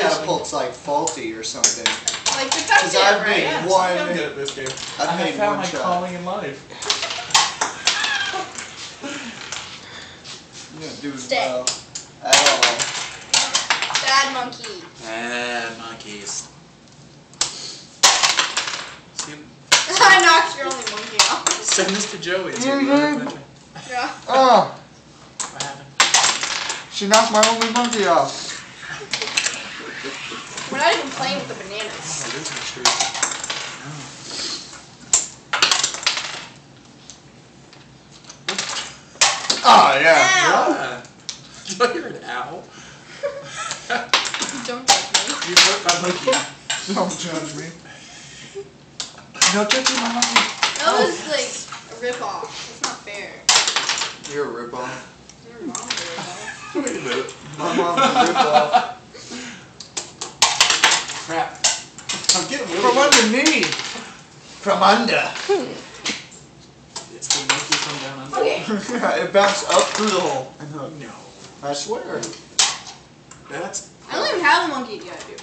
catapult's like faulty or something. Like the Because I've made right? one. I'm good at this game. I've I made found one my shot. calling in life. You don't do Stay. well at all. Bad monkey. Monkeys. See, I knocked your only monkey off. send this to Joey. See if you want to Yeah. Oh, What happened? she knocked my only monkey off. We're not even playing with the bananas. Oh, this is true. Oh, yeah. Ow. Yeah. Did you hear an owl? Don't touch me. You hurt my monkey. Don't judge me. No touching my monkey. That was like a rip-off. That's not fair. You're a rip-off. Your mom's a rip-off. Wait a minute. My mom's a rip-off. Crap. I'm getting really From underneath. From under. It's the monkey from down under. Okay. Yeah, it bounced up through the hole. And hooked. No. I swear. That's. I don't even have a monkey yet, dude.